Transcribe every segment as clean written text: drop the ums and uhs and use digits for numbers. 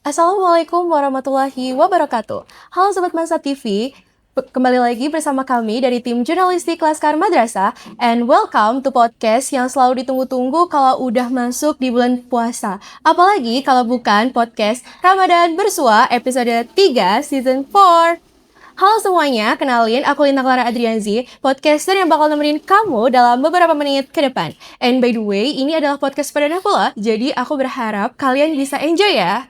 Assalamualaikum warahmatullahi wabarakatuh. Halo Sobat Mansa TV, kembali lagi bersama kami dari tim jurnalistik Laskar Madrasah, and welcome to podcast yang selalu ditunggu-tunggu kalau udah masuk di bulan puasa. Apalagi kalau bukan podcast Ramadan Bersua episode 3 season 4. Halo semuanya, kenalin aku Lina Clara Adrianzi, podcaster yang bakal nemenin kamu dalam beberapa menit ke depan. And by the way, ini adalah podcast perdana pula, jadi aku berharap kalian bisa enjoy ya.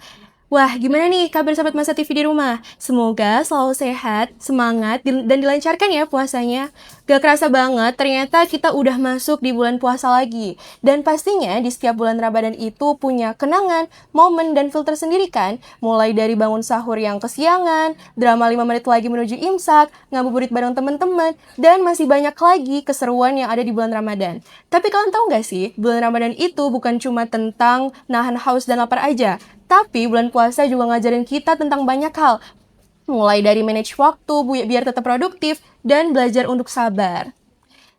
Wah, gimana nih kabar Sobat Masa TV di rumah? Semoga selalu sehat, semangat, dan dilancarkan ya puasanya. Gak kerasa banget, ternyata kita udah masuk di bulan puasa lagi. Dan pastinya di setiap bulan Ramadan itu punya kenangan, momen, dan filter sendiri kan? Mulai dari bangun sahur yang kesiangan, drama 5 menit lagi menuju imsak, ngabuburit bareng teman-teman, dan masih banyak lagi keseruan yang ada di bulan Ramadan. Tapi kalian tahu gak sih, bulan Ramadan itu bukan cuma tentang nahan haus dan lapar aja, tapi bulan puasa juga ngajarin kita tentang banyak hal. Mulai dari manage waktu biar tetap produktif dan belajar untuk sabar.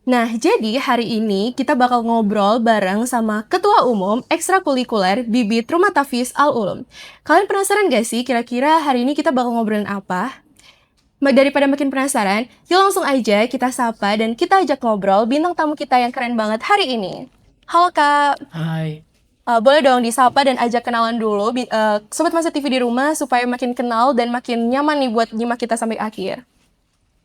Nah, jadi hari ini kita bakal ngobrol bareng sama Ketua Umum Ekstrakurikuler Bibit Rumah Tafiz Al-Ulum. Kalian penasaran gak sih kira-kira hari ini kita bakal ngobrolin apa? Daripada makin penasaran, yuk langsung aja kita sapa dan kita ajak ngobrol bintang tamu kita yang keren banget hari ini. Halo Kak. Hai. Boleh dong disapa dan ajak kenalan dulu Sobat Masa TV di rumah supaya makin kenal dan makin nyaman nih buat nyimak kita sampai akhir.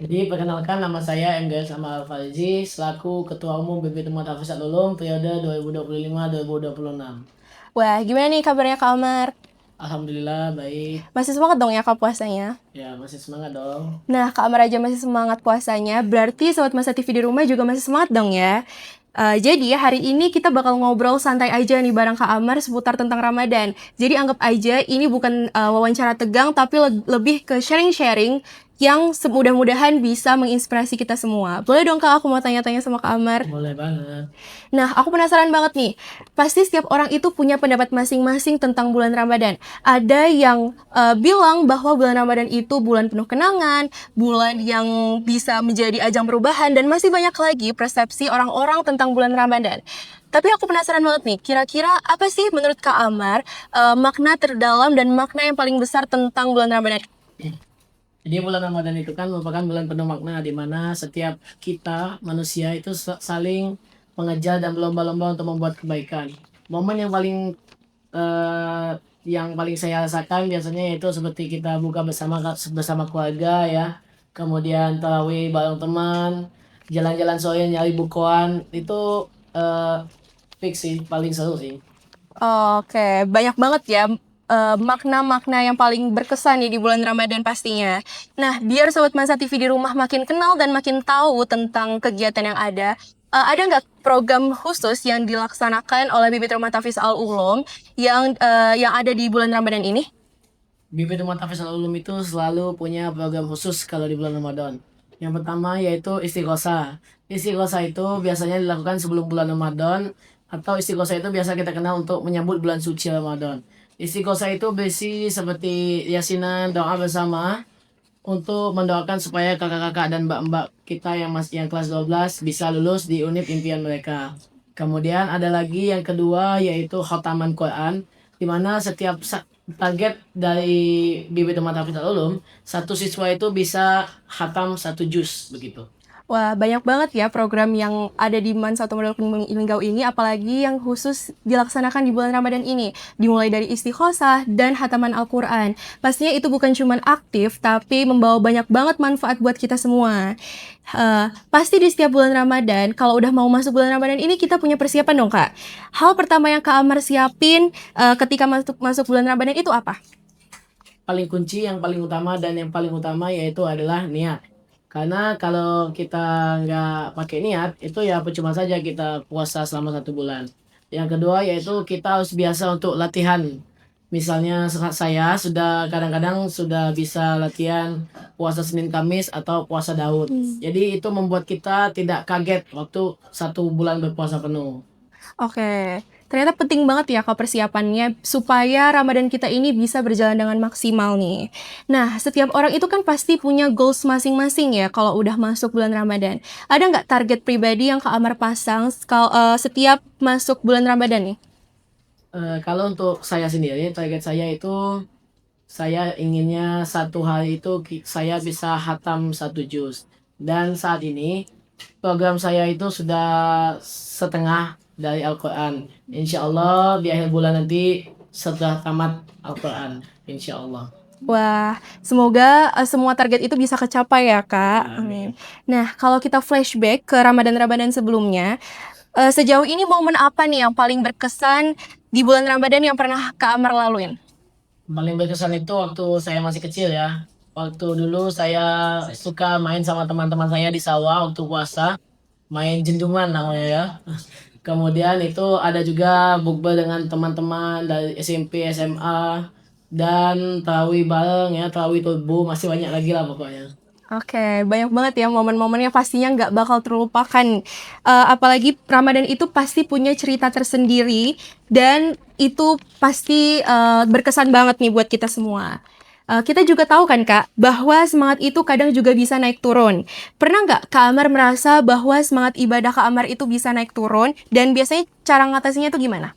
Jadi perkenalkan, nama saya MGS Amal Fauzi selaku Ketua Umum Bibit Rumah Tafiz Al-Ulum periode 2025-2026. Wah, gimana nih kabarnya Kak Amar? Alhamdulillah baik. Masih semangat dong ya Kak puasanya? Ya, masih semangat dong. Nah, Kak Amar aja masih semangat puasanya, berarti Sobat Masa TV di rumah juga masih semangat dong ya? Jadi hari ini kita bakal ngobrol santai aja nih bareng Kak Amar seputar tentang Ramadan. Jadi anggap aja ini bukan wawancara tegang, tapi lebih ke sharing-sharing yang mudah-mudahan bisa menginspirasi kita semua. Boleh dong Kak, aku mau tanya-tanya sama Kak Amar. Boleh banget. Nah, aku penasaran banget nih. Pasti setiap orang itu punya pendapat masing-masing tentang bulan Ramadan. Ada yang bilang bahwa bulan Ramadan itu bulan penuh kenangan, bulan yang bisa menjadi ajang perubahan, dan masih banyak lagi persepsi orang-orang tentang bulan Ramadan. Tapi aku penasaran banget nih, kira-kira apa sih menurut Kak Amar makna terdalam dan makna yang paling besar tentang bulan Ramadan? Jadi bulan Ramadan itu kan merupakan bulan penuh makna di mana setiap kita manusia itu saling mengejar dan berlomba-lomba untuk membuat kebaikan. Momen yang paling saya rasakan biasanya itu seperti kita buka bersama keluarga ya. Kemudian tarawih bareng teman, jalan-jalan sore nyari bukuan itu fix sih, paling seru sih. Oke, banyak banget ya makna-makna yang paling berkesan nih di bulan Ramadan pastinya. Nah, biar Sobat Masa TV di rumah makin kenal dan makin tahu tentang kegiatan yang ada nggak program khusus yang dilaksanakan oleh Bibit Rumah Tafiz Al-Ulum yang ada di bulan Ramadan ini? Bibit Rumah Tafiz Al-Ulum itu selalu punya program khusus kalau di bulan Ramadan. Yang pertama yaitu istighosah. Istighosah itu biasanya dilakukan sebelum bulan Ramadan, atau istighosah itu biasa kita kenal untuk menyambut bulan suci Ramadan. Istighosah itu berisi seperti yasinan, doa bersama untuk mendoakan supaya kakak-kakak dan mbak-mbak kita yang kelas 12 bisa lulus di unit impian mereka. Kemudian ada lagi yang kedua yaitu khataman Quran, di mana setiap target dari Bibit Rumah Tafiz Al-Ulum, satu siswa itu bisa khatam satu juz begitu. Wah, banyak banget ya program yang ada di Man Satu Modal Linggau ini, apalagi yang khusus dilaksanakan di bulan Ramadan ini. Dimulai dari istighosah dan hataman Al-Quran. Pastinya itu bukan cuma aktif, tapi membawa banyak banget manfaat buat kita semua. Pasti di setiap bulan Ramadan, kalau udah mau masuk bulan Ramadan ini, kita punya persiapan dong, Kak. Hal pertama yang Kak Amar siapin ketika masuk bulan Ramadan itu apa? Yang paling utama dan yang paling utama yaitu adalah niat. Karena kalau kita nggak pakai niat, itu ya percuma saja kita puasa selama 1 bulan. Yang kedua yaitu kita harus biasa untuk latihan. Misalnya saya kadang-kadang sudah bisa latihan puasa Senin Kamis atau puasa Daud. Jadi itu membuat kita tidak kaget waktu 1 bulan berpuasa penuh. Oke, ternyata penting banget ya Kak persiapannya supaya Ramadan kita ini bisa berjalan dengan maksimal nih. Nah, setiap orang itu kan pasti punya goals masing-masing ya kalau udah masuk bulan Ramadan. Ada nggak target pribadi yang Kak Amar pasang setiap masuk bulan Ramadan nih? Kalau untuk saya sendiri, target saya itu Saya inginnya satu hari itu saya bisa hatam satu juz. Dan saat ini program saya itu sudah setengah dari Al-Quran. Insya Allah di akhir bulan nanti setelah tamat Al-Quran. Insya Allah. Wah, semoga semua target itu bisa kecapai ya, Kak. Amin. Nah, kalau kita flashback ke Ramadan-Ramadan sebelumnya, sejauh ini momen apa nih yang paling berkesan di bulan Ramadan yang pernah Kak Amar laluin? Paling berkesan itu waktu saya masih kecil ya. Waktu dulu saya suka main sama teman-teman saya di sawah waktu puasa. Main jenduman namanya ya. Kemudian itu ada juga bukber dengan teman-teman dari SMP, SMA. Dan tarawih bareng ya, tarawih turbo. Masih banyak lagi lah pokoknya. Oke, banyak banget ya momen-momennya pastinya nggak bakal terlupakan. Apalagi Ramadan itu pasti punya cerita tersendiri dan itu pasti berkesan banget nih buat kita semua. Kita juga tahu kan Kak, bahwa semangat itu kadang juga bisa naik turun. Pernah nggak Kak Amar merasa bahwa semangat ibadah Kak Amar itu bisa naik turun dan biasanya cara ngatasinya itu gimana?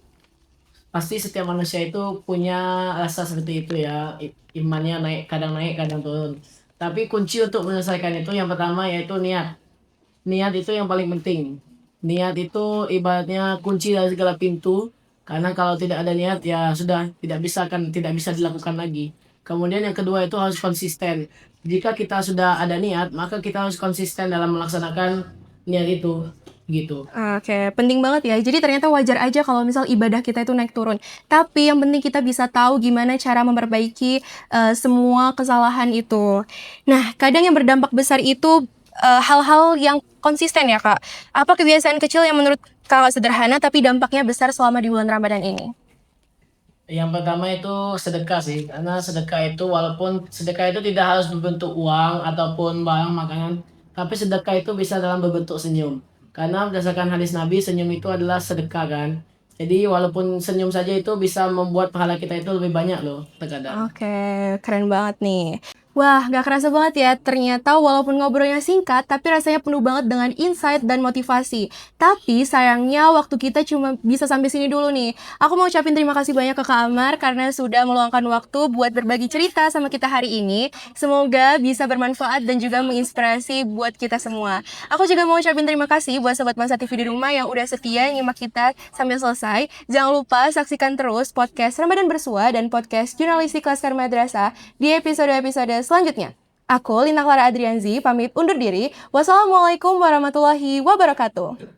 Pasti setiap manusia itu punya rasa seperti itu ya. Imannya naik, kadang turun. Tapi kunci untuk menyelesaikan itu yang pertama yaitu niat. Niat itu yang paling penting. Niat itu ibaratnya kunci dari segala pintu. Karena kalau tidak ada niat ya sudah tidak bisa dilakukan lagi. Kemudian yang kedua itu harus konsisten. Jika kita sudah ada niat, maka kita harus konsisten dalam melaksanakan niat itu. Gitu. Oke, penting banget ya. Jadi ternyata wajar aja kalau misal ibadah kita itu naik turun. Tapi yang penting kita bisa tahu gimana cara memperbaiki semua kesalahan itu. Nah, kadang yang berdampak besar itu hal-hal yang konsisten ya, Kak. Apa kebiasaan kecil yang menurut Kakak sederhana tapi dampaknya besar selama di bulan Ramadan ini? Yang pertama itu sedekah sih, karena sedekah itu walaupun sedekah itu tidak harus berbentuk uang ataupun barang makanan, tapi sedekah itu bisa dalam berbentuk senyum. Karena berdasarkan hadis Nabi, senyum itu adalah sedekah kan. Jadi walaupun senyum saja itu bisa membuat pahala kita itu lebih banyak loh terkadang. Oke, keren banget nih. Wah, gak kerasa banget ya. Ternyata walaupun ngobrolnya singkat, tapi rasanya penuh banget dengan insight dan motivasi. Tapi sayangnya waktu kita cuma bisa sampai sini dulu nih. Aku mau ucapin terima kasih banyak ke Kak Amar karena sudah meluangkan waktu buat berbagi cerita sama kita hari ini. Semoga bisa bermanfaat dan juga menginspirasi buat kita semua. Aku juga mau ucapin terima kasih buat Sobat Masa TV di rumah yang udah setia nyimak kita sampai selesai. Jangan lupa saksikan terus podcast Ramadan Bersua dan podcast Jurnalistik Laskar Madrasah di episode-episode selanjutnya. Aku, Lina Clara Adrianzi, pamit undur diri. Wassalamualaikum warahmatullahi wabarakatuh.